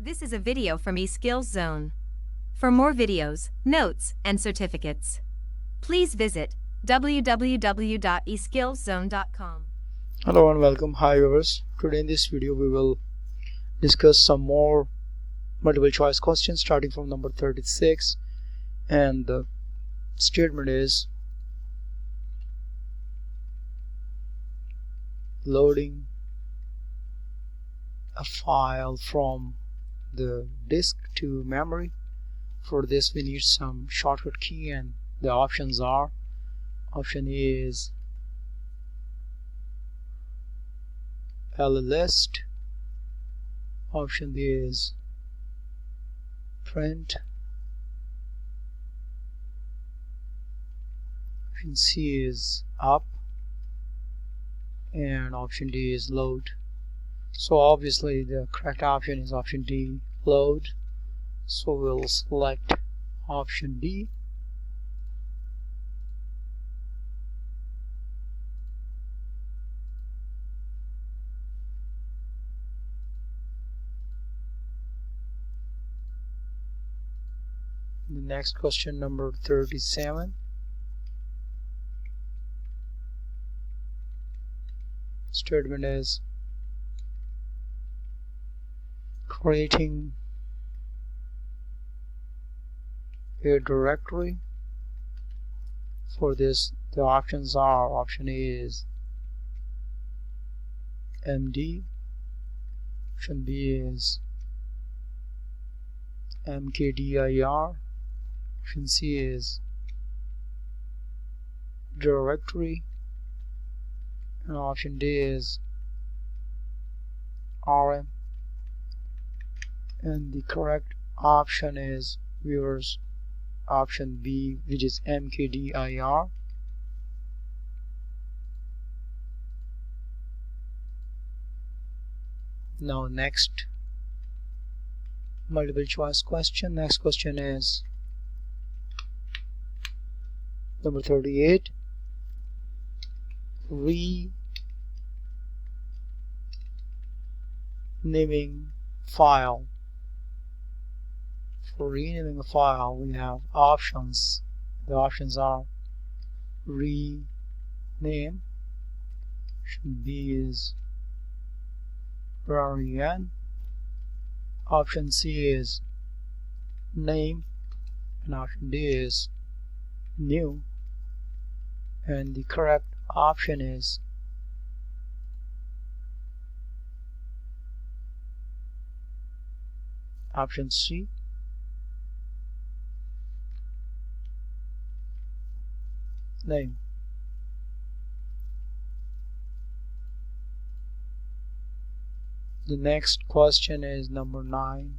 This is a video from eSkills Zone. For more videos, notes, and certificates, please visit www.eskillszone.com. Hello and welcome. Hi viewers. Today in this video we will discuss some more multiple choice questions starting from number 36, and the statement is loading a file from the disk to memory. For this we need some shortcut key, and the options are: option A is list, option B is print, option C is up, and option D is load. So obviously the correct option is option D, load. So we'll select option D. The next question, number 37. Statement is creating a directory. For this the options are: option A is MD, option B is mkdir, option C is directory, and option D is rm. And the correct option is, viewers, option B, which is mkdir. Now next multiple choice question. Next question is number 38. Renaming file. For renaming a file we have options. The options are rename, option B is run, option C is name, and option D is new, and the correct option is option C, name. The next question is number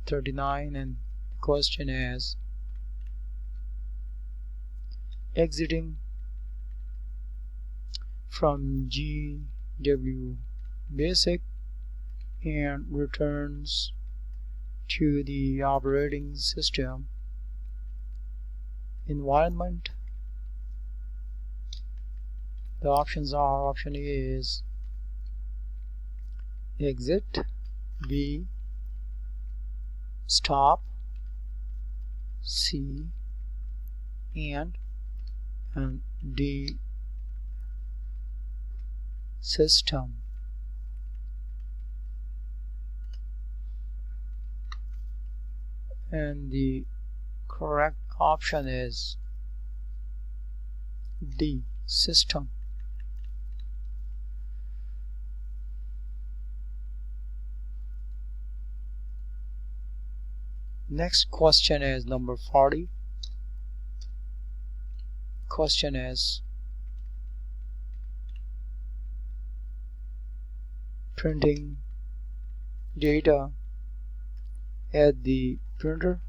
39, and the question is exiting from GW Basic and returns to the operating system environment. The options are: option A is exit, B stop, C and D system. And the correct option is D, system. Next question is number 40. Question is printing data at the printer.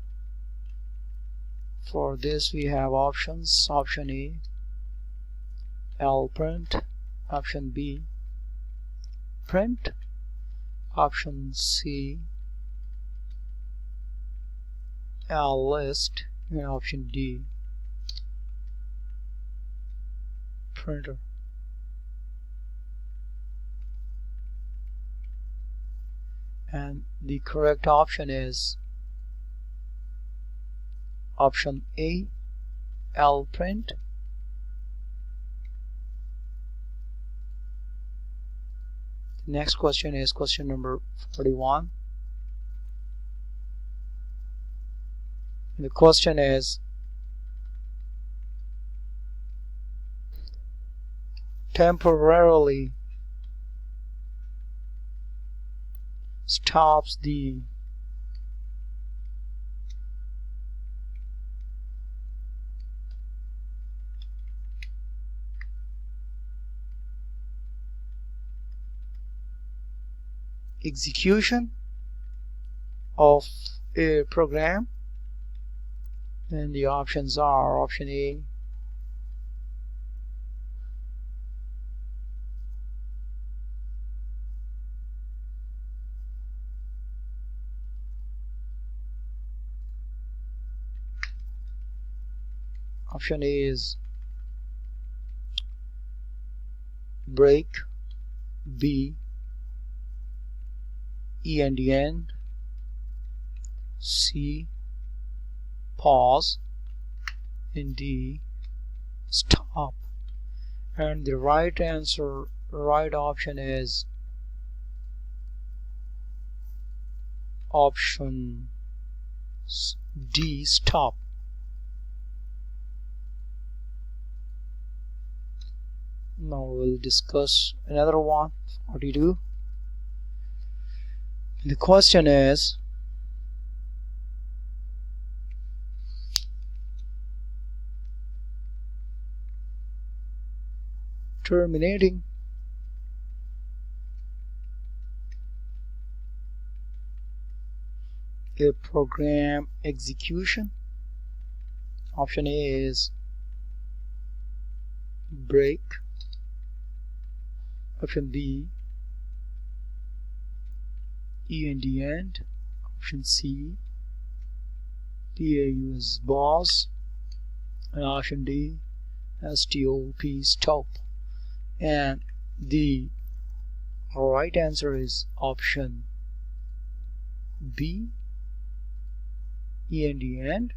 For this we have options: option A print, option B print, option C list, and option D printer. and the correct option is option A, L print. The next question is question number 41. The question is temporarily stops the execution of a program, and the options are option A, option A is break, B, E and the end, C, pause, and D, stop. And the right option is option D, stop. Now we'll discuss another one, 42. The question is terminating a program execution. Option A is break, option B, E and the end, option C, PAU is pause, and option D, STOP, stop. And the right answer is option B, E and the end.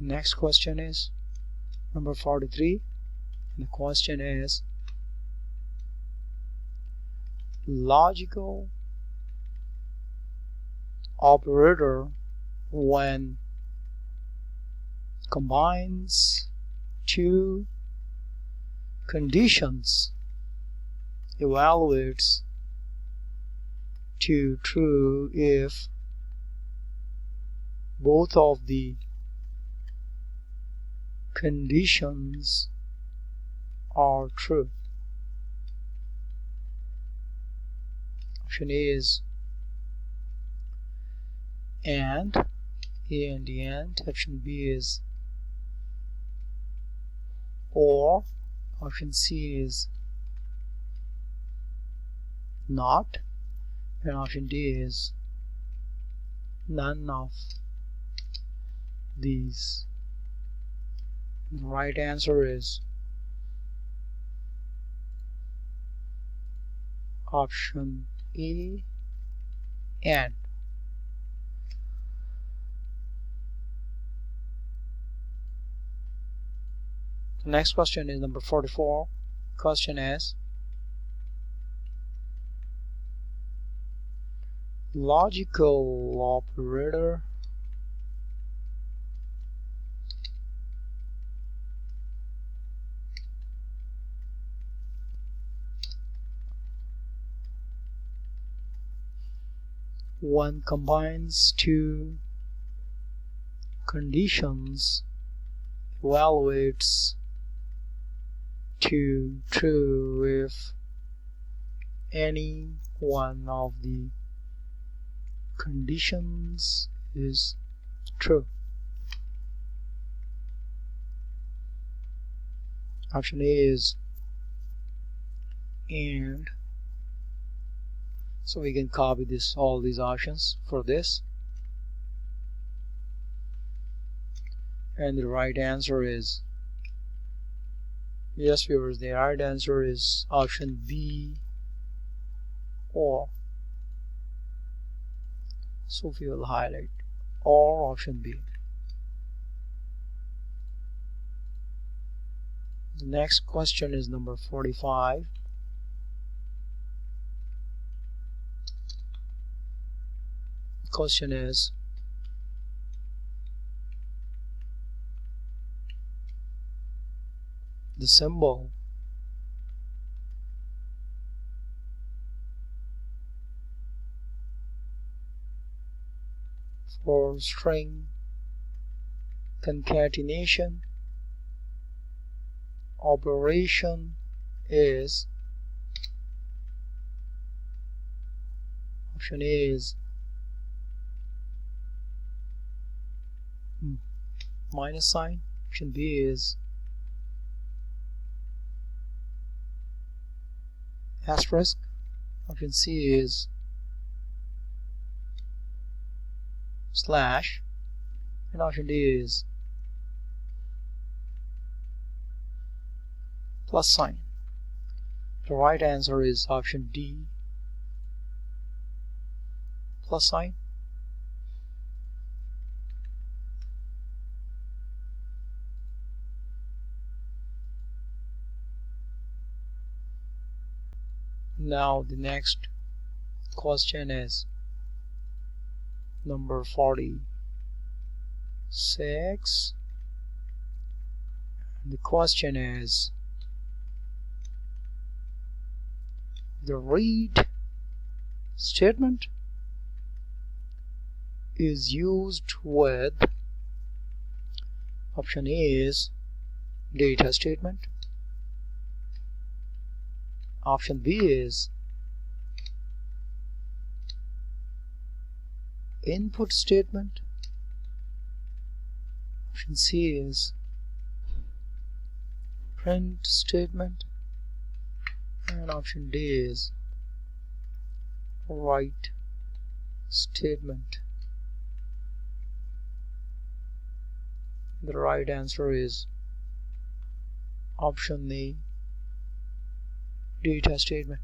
Next question is number 43. The question is logical operator when combines two conditions evaluates to true if both of the conditions are true. Option A is and, A and the and. Option B is or. Option C is not, and option D is none of these. The right answer is option A and. The next question is number 44. Question is logical operator one combines two conditions evaluates to true if any one of the conditions is true. Option A is and. So we can copy all these options for this. And the right answer is, yes viewers, the right answer is option B, or. So we will highlight or option B. The next question is number 45. The question is, the symbol for string concatenation operation is, option A is minus sign, option B is asterisk, option C is slash, and option D is plus sign. The right answer is option D, plus sign. Now the next question is number 46. The question is, the read statement is used with, option A is data statement, option B is input statement, option C is print statement, and option D is write statement. The right answer is option A, data statement.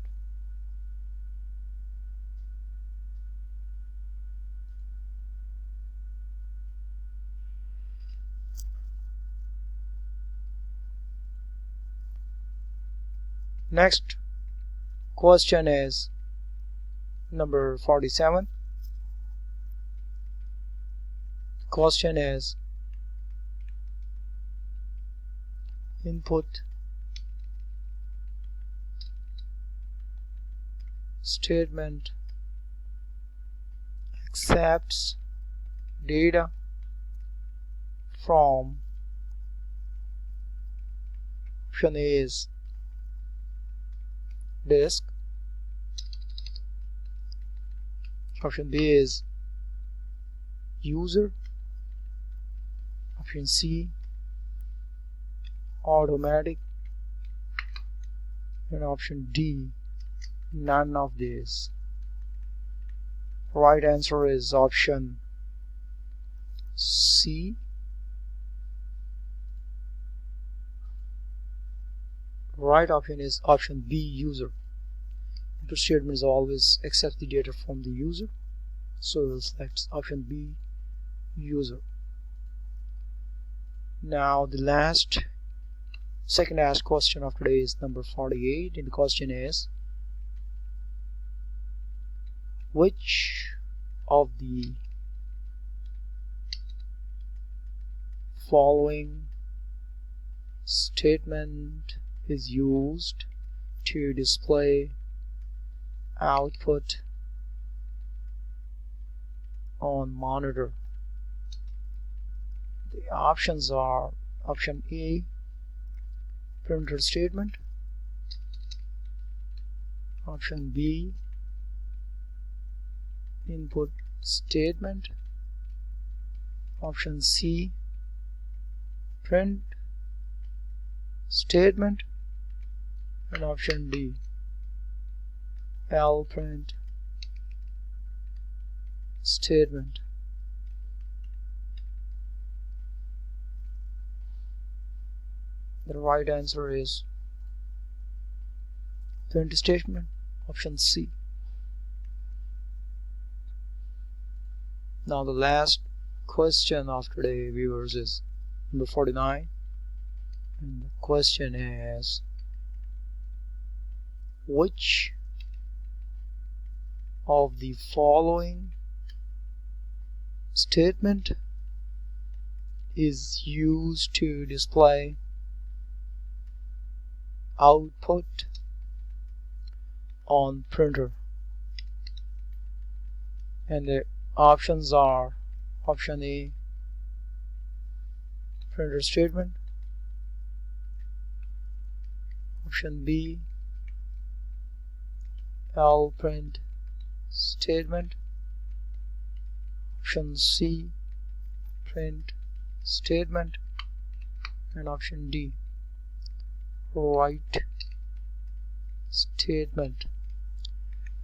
Next question is number 47. The question is, input statement accepts data from, option A is disk, option B is user, option C automatic, and option D none of these. Right answer is option C. Right option is option B, user. Input statement is always accept the data from the user, so we'll select option B, user. Now the second asked question of today is number 48, and the question is, which of the following statement is used to display output on monitor? The options are, option A, printer statement, option B, input statement, option C, print statement, and option D, L print statement. The right answer is print statement, option C. Now the last question of today, viewers, is number 49, and the question is, which of the following statement is used to display output on printer? And the options are option A, printer statement, option B, L print statement, option C, print statement, and option D, write statement.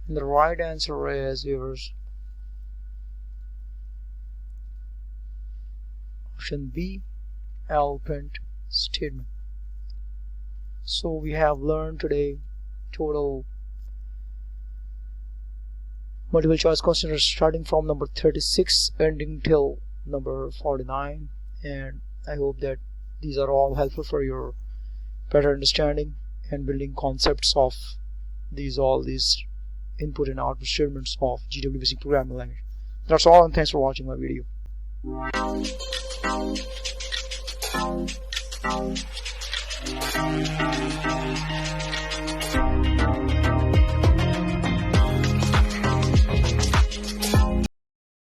And the right answer is, viewers, option B, L print statement. So we have learned today total multiple choice questions starting from number 36 ending till number 49, and I hope that these are all helpful for your better understanding and building concepts of all these input and output statements of GW Basic Programming Language. That's all, and thanks for watching my video.